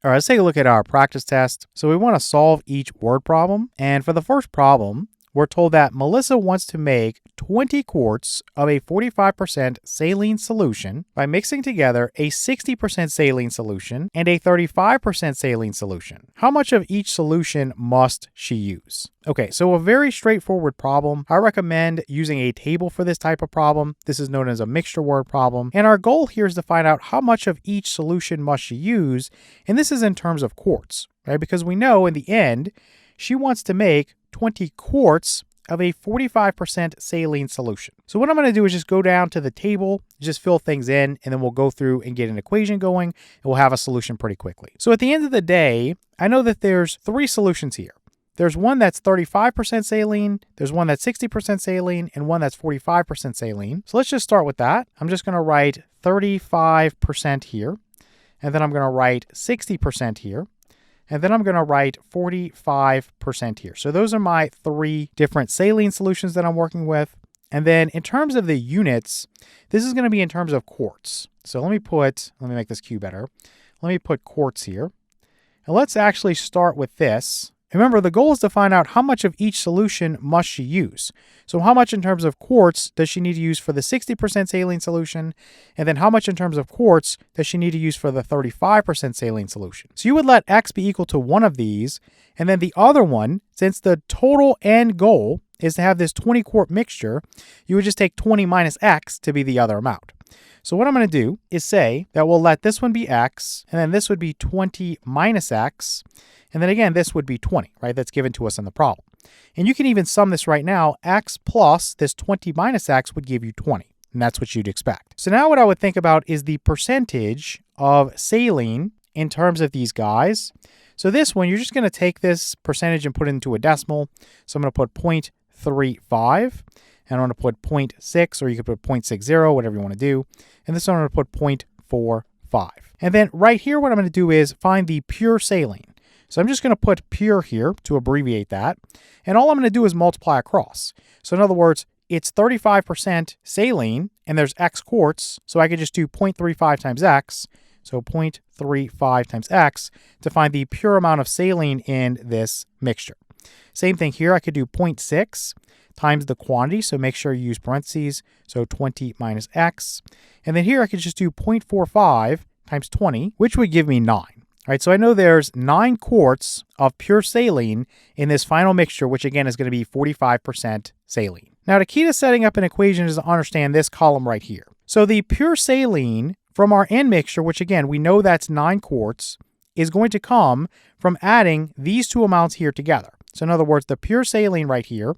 All right, let's take a look at our practice test. So we want to solve each word problem. And for the first problem, we're told that Melissa wants to make 20 quarts of a 45% saline solution by mixing together a 60% saline solution and a 35% saline solution. How much of each solution must she use? Okay, so a very straightforward problem. I recommend using a table for this type of problem. This is known as a mixture word problem. And our goal here is to find out how much of each solution must she use. And this is in terms of quarts, right? Because we know in the end, she wants to make 20 quarts of a 45% saline solution. So what I'm going to do is just go down to the table, just fill things in, and then we'll go through and get an equation going, and we'll have a solution pretty quickly. So at the end of the day, I know that there's 3 solutions here. There's one that's 35% saline, there's one that's 60% saline, and one that's 45% saline. So let's just start with that. I'm just going to write 35% here, and then I'm going to write 60% here. And then I'm going to write 45% here. So those are my 3 different saline solutions that I'm working with. And then in terms of the units, this is going to be in terms of quarts. So let me make this cube better. Let me put quarts here. And let's actually start with this. Remember, the goal is to find out how much of each solution must she use. So how much in terms of quarts does she need to use for the 60% saline solution? And then how much in terms of quarts does she need to use for the 35% saline solution? So you would let X be equal to one of these. And then the other one, since the total end goal is to have this 20 quart mixture, you would just take 20 minus X to be the other amount. So what I'm going to do is say that we'll let this one be X, and then this would be 20 minus X. And then again, this would be 20, right? That's given to us in the problem. And you can even sum this right now. X plus this 20 minus X would give you 20. And that's what you'd expect. So now what I would think about is the percentage of saline in terms of these guys. So this one, you're just going to take this percentage and put it into a decimal. So I'm going to put 0.35. And I'm going to put 0.6, or you could put 0.60, whatever you want to do. And this one I'm going to put 0.45. And then right here, what I'm going to do is find the pure saline. So I'm just going to put pure here to abbreviate that. And all I'm going to do is multiply across. So in other words, it's 35% saline, and there's X quarts. So I could just do 0.35 times X. So 0.35 times X to find the pure amount of saline in this mixture. Same thing here. I could do 0.6 times the quantity. So make sure you use parentheses. So 20 minus X. And then here I could just do 0.45 times 20, which would give me 9. All right, so I know there's 9 quarts of pure saline in this final mixture, which again is going to be 45% saline. Now, the key to setting up an equation is to understand this column right here. So the pure saline from our end mixture, which again, we know that's 9 quarts, is going to come from adding these 2 amounts here together. So in other words, the pure saline right here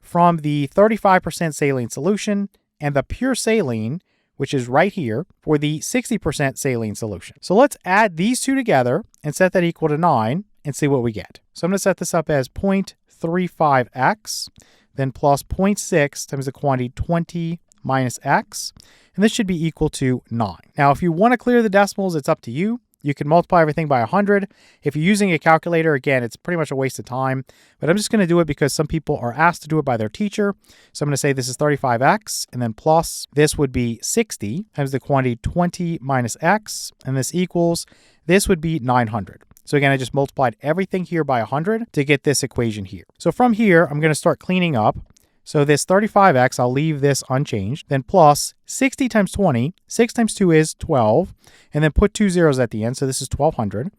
from the 35% saline solution and the pure saline, which is right here, for the 60% saline solution. So let's add these 2 together and set that equal to 9 and see what we get. So I'm going to set this up as 0.35x, then plus 0.6 times the quantity 20 minus x, and this should be equal to 9. Now, if you want to clear the decimals, it's up to you. You can multiply everything by 100. If you're using a calculator, again, it's pretty much a waste of time, but I'm just going to do it because some people are asked to do it by their teacher. So I'm going to say this is 35x, and then plus this would be 60 times the quantity 20 minus x, and this equals, this would be 900. So again, I just multiplied everything here by 100 to get this equation here. So from here, I'm going to start cleaning up. So this 35x, I'll leave this unchanged, then plus 60 times 20, 6 times 2 is 12, and then put 2 zeros at the end, so this is 1200,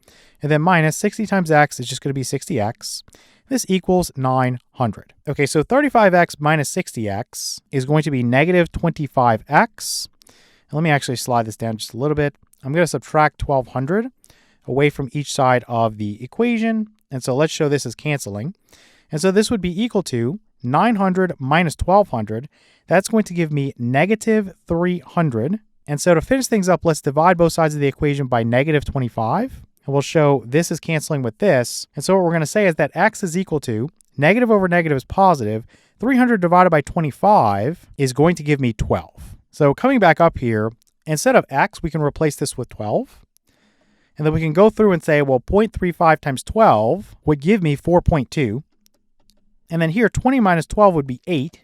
and then minus 60 times x is just going to be 60x. This equals 900. Okay, so 35x minus 60x is going to be negative 25x. And let me actually slide this down just a little bit. I'm going to subtract 1200 away from each side of the equation, and so let's show this as canceling. And so this would be equal to 900 minus 1200, that's going to give me negative 300. And so to finish things up, let's divide both sides of the equation by negative 25. And we'll show this is canceling with this. And so what we're going to say is that x is equal to, negative over negative is positive, 300 divided by 25 is going to give me 12. So coming back up here, instead of x, we can replace this with 12. And then we can go through and say, well, 0.35 times 12 would give me 4.2. And then here, 20 minus 12 would be 8.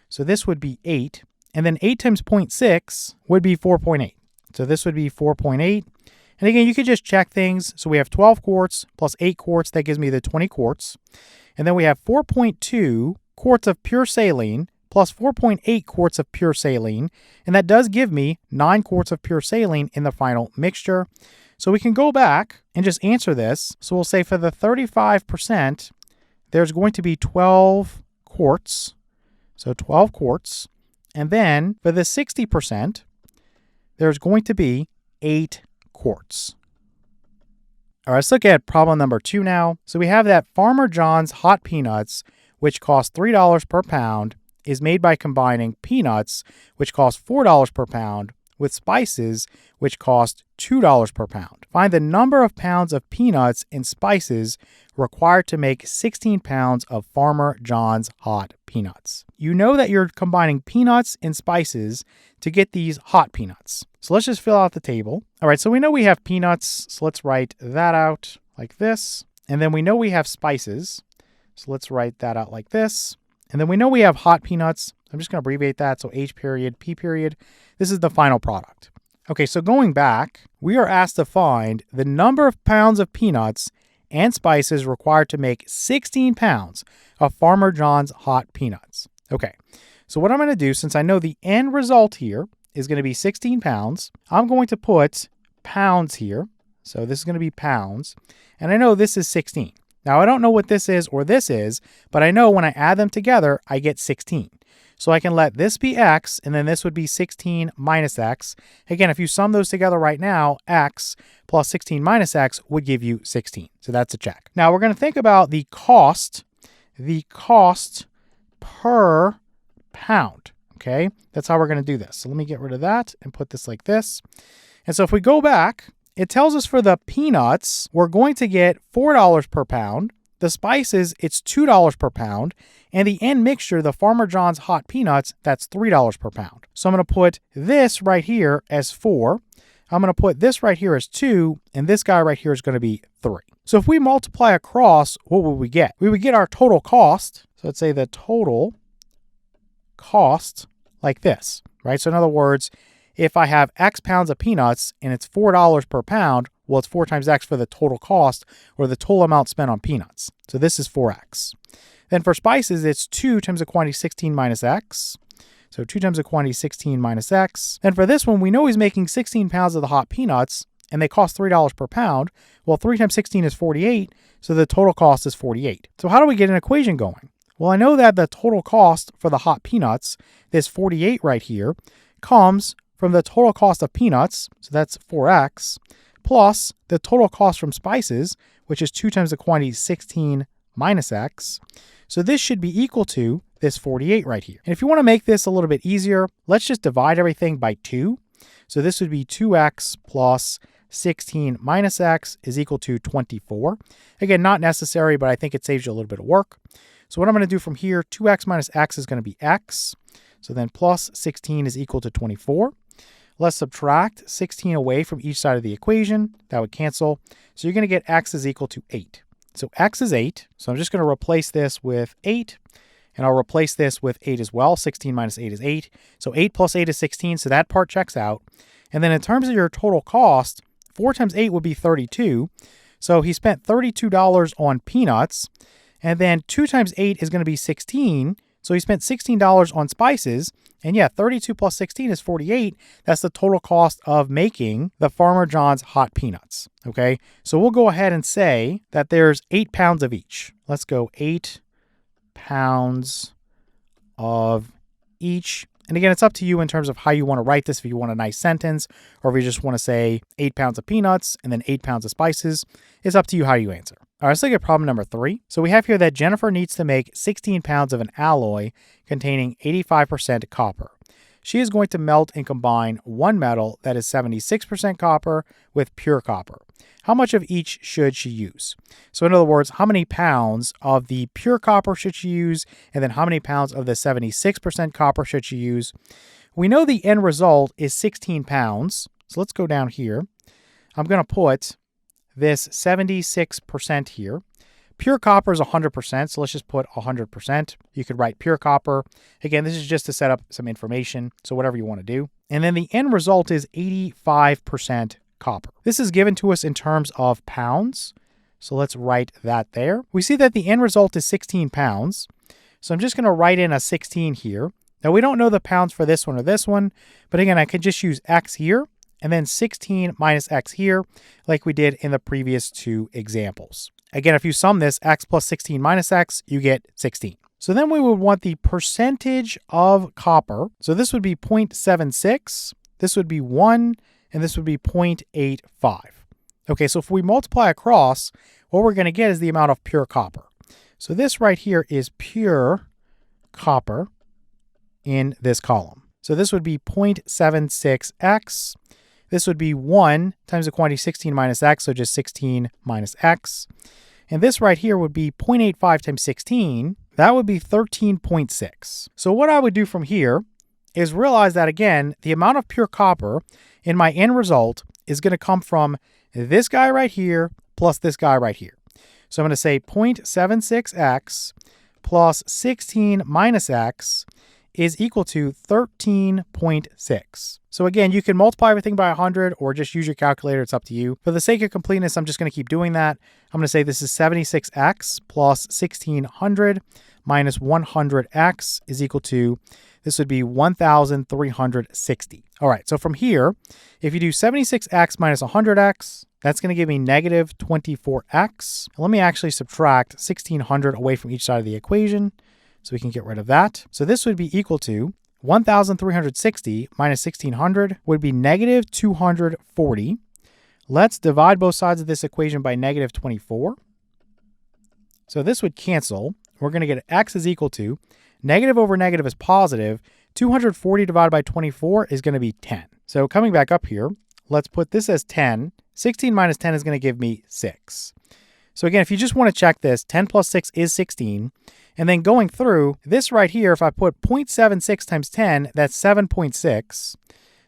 So this would be 8. And then 8 times 0.6 would be 4.8. So this would be 4.8. And again, you could just check things. So we have 12 quarts plus 8 quarts. That gives me the 20 quarts. And then we have 4.2 quarts of pure saline plus 4.8 quarts of pure saline. And that does give me 9 quarts of pure saline in the final mixture. So we can go back and just answer this. So we'll say for the 35%, there's going to be 12 quarts. So 12 quarts. And then for the 60%, there's going to be 8 quarts. All right, let's look at problem number 2 now. So we have that Farmer John's hot peanuts, which cost $3 per pound, is made by combining peanuts, which cost $4 per pound, with spices, which cost $2 per pound. Find the number of pounds of peanuts and spices required to make 16 pounds of Farmer John's hot peanuts. You know that you're combining peanuts and spices to get these hot peanuts. So let's just fill out the table. All right, so we know we have peanuts, so let's write that out like this. And then we know we have spices, so let's write that out like this. And then we know we have hot peanuts. I'm just going to abbreviate that, so H period, P period. This is the final product. Okay, so going back, we are asked to find the number of pounds of peanuts and spices required to make 16 pounds of Farmer John's hot peanuts. Okay, so what I'm going to do, since I know the end result here is going to be 16 pounds, I'm going to put pounds here. So this is going to be pounds. And I know this is 16. Now, I don't know what this is or this is, but I know when I add them together, I get 16. So I can let this be x, and then this would be 16 minus x. Again, if you sum those together right now, x plus 16 minus x would give you 16. So that's a check. Now, we're going to think about the cost per pound. Okay, that's how we're going to do this. So let me get rid of that and put this like this. And so if we go back, it tells us for the peanuts, we're going to get $4 per pound. The spices, it's $2 per pound. And the end mixture, the Farmer John's hot peanuts, that's $3 per pound. So I'm going to put this right here as 4. I'm going to put this right here as 2. And this guy right here is going to be 3. So if we multiply across, what would we get? We would get our total cost. So let's say the total cost like this, right? So in other words, if I have X pounds of peanuts and it's $4 per pound, well, it's 4 times X for the total cost or the total amount spent on peanuts. So this is 4X. Then for spices, it's 2 times the quantity 16 minus X. So 2 times the quantity 16 minus X. Then for this one, we know he's making 16 pounds of the hot peanuts and they cost $3 per pound. Well, 3 times 16 is 48. So the total cost is 48. So how do we get an equation going? Well, I know that the total cost for the hot peanuts, this 48 right here, comes from the total cost of peanuts, so that's 4x, plus the total cost from spices, which is 2 times the quantity 16 minus x. So this should be equal to this 48 right here. And if you want to make this a little bit easier, let's just divide everything by 2. So this would be 2x plus 16 minus x is equal to 24. Again, not necessary, but I think it saves you a little bit of work. So what I'm going to do from here, 2x minus x is going to be x. So then plus 16 is equal to 24. Let's subtract 16 away from each side of the equation. That would cancel. So you're going to get x is equal to 8. So x is 8. So I'm just going to replace this with 8. And I'll replace this with 8 as well. 16 minus 8 is 8. So 8 plus 8 is 16. So that part checks out. And then in terms of your total cost, 4 times 8 would be 32. So he spent $32 on peanuts. And then 2 times 8 is going to be 16. So he spent $16 on spices. And yeah, 32 plus 16 is 48. That's the total cost of making the Farmer John's hot peanuts. Okay, so we'll go ahead and say that there's 8 pounds of each. Let's go 8 pounds of each. And again, it's up to you in terms of how you want to write this, if you want a nice sentence, or if you just want to say 8 pounds of peanuts and then 8 pounds of spices. It's up to you how you answer. All right, let's look at problem number 3. So we have here that Jennifer needs to make 16 pounds of an alloy containing 85% copper. She is going to melt and combine one metal that is 76% copper with pure copper. How much of each should she use? So in other words, how many pounds of the pure copper should she use? And then how many pounds of the 76% copper should she use? We know the end result is 16 pounds. So let's go down here. I'm going to put this 76% here. Pure copper is 100%, so let's just put 100%. You could write pure copper. Again, this is just to set up some information, so whatever you want to do. And then the end result is 85% copper. This is given to us in terms of pounds. So let's write that there. We see that the end result is 16 pounds. So I'm just going to write in a 16 here. Now we don't know the pounds for this one or this one, but again, I could just use X here and then 16 minus X here like we did in the previous two examples. Again, if you sum this, X plus 16 minus X, you get 16. So then we would want the percentage of copper. So this would be 0.76, this would be 1, and this would be 0.85. Okay, so if we multiply across, what we're going to get is the amount of pure copper. So this right here is pure copper in this column. So this would be 0.76x. This would be 1 times the quantity 16 minus x, so just 16 minus x. And this right here would be 0.85 times 16. That would be 13.6. So what I would do from here is realize that, again, the amount of pure copper in my end result is going to come from this guy right here plus this guy right here. So I'm going to say 0.76x plus 16 minus x is equal to 13.6. So again, you can multiply everything by 100 or just use your calculator. It's up to you. For the sake of completeness, I'm just going to keep doing that. I'm going to say this is 76x plus 1600 minus 100x is equal to, this would be 1,360. All right, so from here, if you do 76x minus 100x, that's going to give me negative 24x. Let me actually subtract 1600 away from each side of the equation so we can get rid of that. So this would be equal to 1,360 minus 1600 would be negative 240. Let's divide both sides of this equation by negative 24. So this would cancel. We're going to get x is equal to, negative over negative is positive. 240 divided by 24 is going to be 10. So coming back up here, let's put this as 10. 16 minus 10 is going to give me 6. So again, if you just want to check this, 10 plus 6 is 16. And then going through this right here, if I put 0.76 times 10, that's 7.6.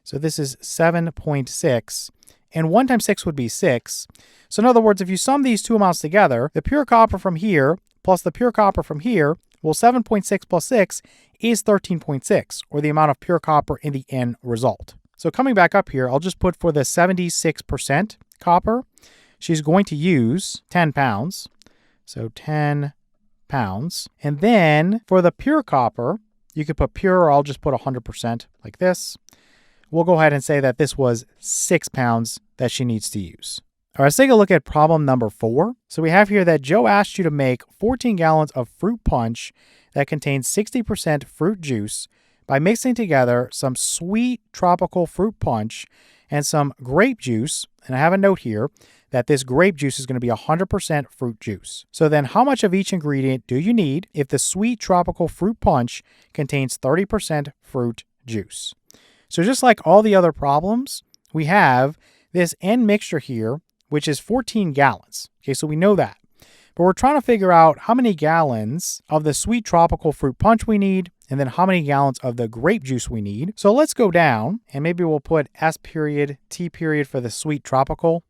So this is 7.6. And 1 times 6 would be 6. So in other words, if you sum these two amounts together, the pure copper from here plus the pure copper from here, well, 7.6 plus 6 is 13.6, or the amount of pure copper in the end result. So coming back up here, I'll just put for the 76% copper, she's going to use 10 pounds. So 10 pounds. And then for the pure copper, you could put pure, or I'll just put 100% like this. We'll go ahead and say that this was 6 pounds that she needs to use. All right, let's take a look at problem number 4. So we have here that Joe asked you to make 14 gallons of fruit punch that contains 60% fruit juice by mixing together some sweet tropical fruit punch and some grape juice. And I have a note here that this grape juice is going to be 100% fruit juice. So then how much of each ingredient do you need if the sweet tropical fruit punch contains 30% fruit juice? So just like all the other problems, we have this end mixture here, which is 14 gallons. Okay, so we know that. But we're trying to figure out how many gallons of the sweet tropical fruit punch we need, and then how many gallons of the grape juice we need. So let's go down, and maybe we'll put S period, T period for the sweet tropical,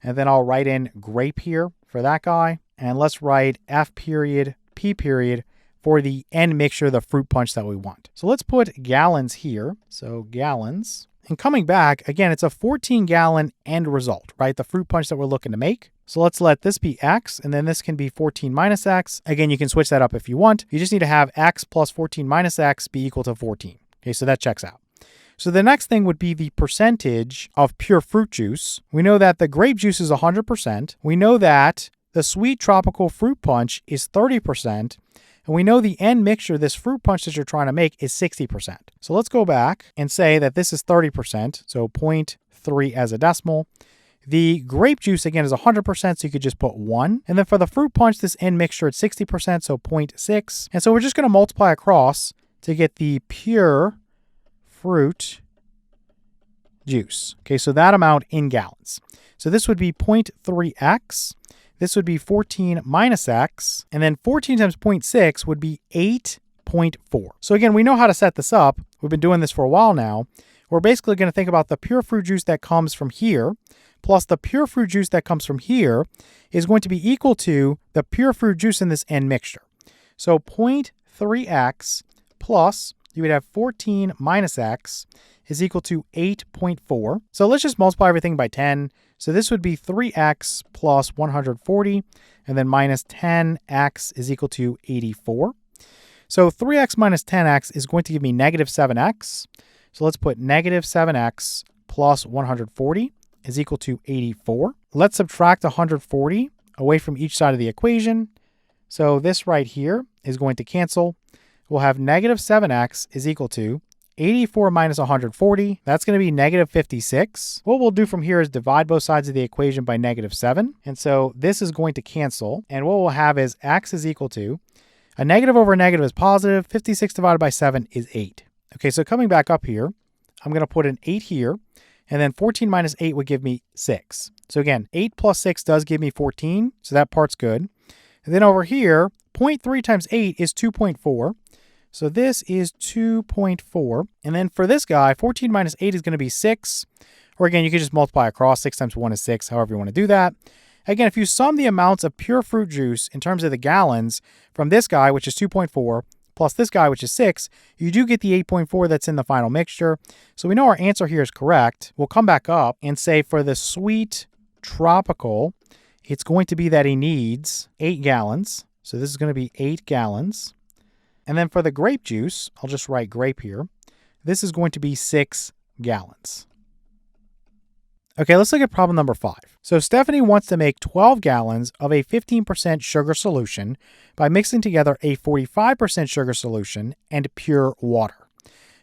and then I'll write in grape here for that guy. And let's write F period, P period for the end mixture, the fruit punch that we want. So let's put gallons here. So gallons. And coming back, again, it's a 14-gallon end result, right? The fruit punch that we're looking to make. So let's let this be X, and then this can be 14 minus X. Again, you can switch that up if you want. You just need to have X plus 14 minus X be equal to 14. Okay, so that checks out. So the next thing would be the percentage of pure fruit juice. We know that the grape juice is 100%. We know that the sweet tropical fruit punch is 30%. And we know the end mixture, this fruit punch that you're trying to make, is 60%. So let's go back and say that this is 30%, so 0.3 as a decimal. The grape juice, again, is 100%, so you could just put 1. And then for the fruit punch, this end mixture, it's 60%, so 0.6. And so we're just going to multiply across to get the pure fruit juice. Okay, so that amount in gallons. So this would be 0.3x. This would be 14 minus x, and then 14 times 0.6 would be 8.4. So again, we know how to set this up. We've been doing this for a while now. We're basically going to think about the pure fruit juice that comes from here, plus the pure fruit juice that comes from here is going to be equal to the pure fruit juice in this end mixture. So 0.3x plus, you would have 14 minus x is equal to 8.4. So let's just multiply everything by 10. So this would be 3x plus 140, and then minus 10x is equal to 84. So 3x minus 10x is going to give me negative 7x. So let's put negative 7x plus 140 is equal to 84. Let's subtract 140 away from each side of the equation. So this right here is going to cancel. We'll have negative 7x is equal to 84 minus 140. That's going to be negative 56. What we'll do from here is divide both sides of the equation by negative 7. And so this is going to cancel. And what we'll have is x is equal to, a negative over a negative is positive. 56 divided by 7 is 8. Okay, so coming back up here, I'm going to put an 8 here. And then 14 minus 8 would give me 6. So again, 8 plus 6 does give me 14. So that part's good. And then over here, 0.3 times 8 is 2.4. So this is 2.4. And then for this guy, 14 minus 8 is going to be 6. Or again, you could just multiply across. 6 times 1 is 6, however you want to do that. Again, if you sum the amounts of pure fruit juice in terms of the gallons from this guy, which is 2.4, plus this guy, which is 6, you do get the 8.4 that's in the final mixture. So we know our answer here is correct. We'll come back up and say for the sweet tropical, it's going to be that he needs 8 gallons. So this is going to be 8 gallons. And then for the grape juice, I'll just write grape here. This is going to be 6 gallons. Okay, let's look at problem number 5. So Stephanie wants to make 12 gallons of a 15% sugar solution by mixing together a 45% sugar solution and pure water.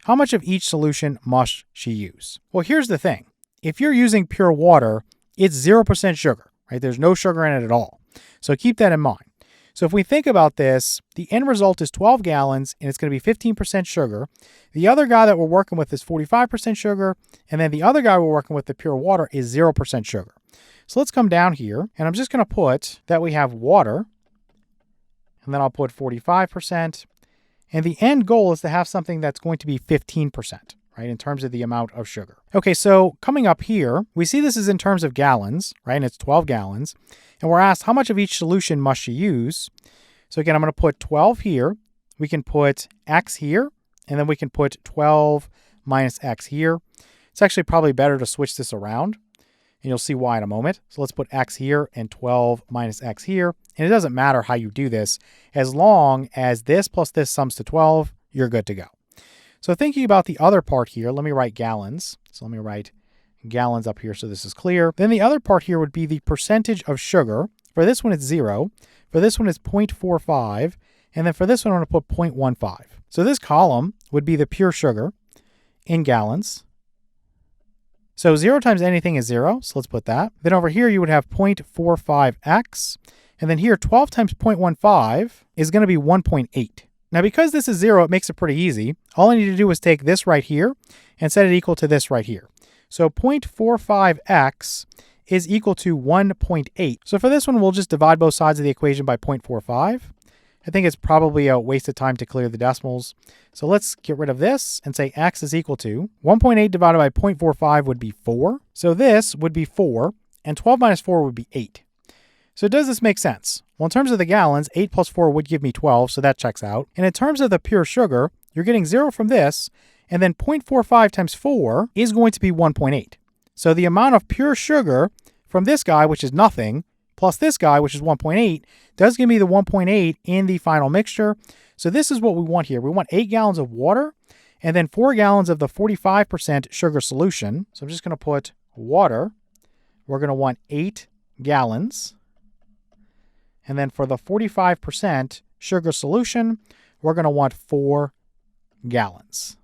How much of each solution must she use? Well, here's the thing. If you're using pure water, it's 0% sugar, right? There's no sugar in it at all. So keep that in mind. So if we think about this, the end result is 12 gallons and it's going to be 15% sugar. The other guy that we're working with is 45% sugar. And then the other guy we're working with, the pure water, is 0% sugar. So let's come down here and I'm just going to put that we have water. And then I'll put 45%. And the end goal is to have something that's going to be 15%, right, in terms of the amount of sugar. Okay, so coming up here, we see this is in terms of gallons, right, and it's 12 gallons. And we're asked how much of each solution must she use? So again, I'm going to put 12 here. We can put x here, and then we can put 12 minus x here. It's actually probably better to switch this around, and you'll see why in a moment. So let's put x here and 12 minus x here. And it doesn't matter how you do this. As long as this plus this sums to 12, you're good to go. So thinking about the other part here, let me write gallons. So let me write gallons up here so this is clear. Then the other part here would be the percentage of sugar. For this one, it's 0. For this one, it's 0.45. And then for this one, I'm going to put 0.15. So this column would be the pure sugar in gallons. So 0 times anything is 0. So let's put that. Then over here, you would have 0.45x. And then here, 12 times 0.15 is going to be 1.8. Now, because this is 0, it makes it pretty easy. All I need to do is take this right here and set it equal to this right here. So 0.45x is equal to 1.8. So for this one, we'll just divide both sides of the equation by 0.45. I think it's probably a waste of time to clear the decimals. So let's get rid of this and say x is equal to 1.8 divided by 0.45 would be 4. So this would be 4, and 12 minus 4 would be 8. So does this make sense? Well, in terms of the gallons, 8 plus 4 would give me 12, so that checks out. And in terms of the pure sugar, you're getting 0 from this, and then 0.45 times 4 is going to be 1.8. So the amount of pure sugar from this guy, which is nothing, plus this guy, which is 1.8, does give me the 1.8 in the final mixture. So this is what we want here. We want 8 gallons of water, and then 4 gallons of the 45% sugar solution. So I'm just going to put water. We're going to want 8 gallons. And then for the 45% sugar solution, we're going to want 4 gallons.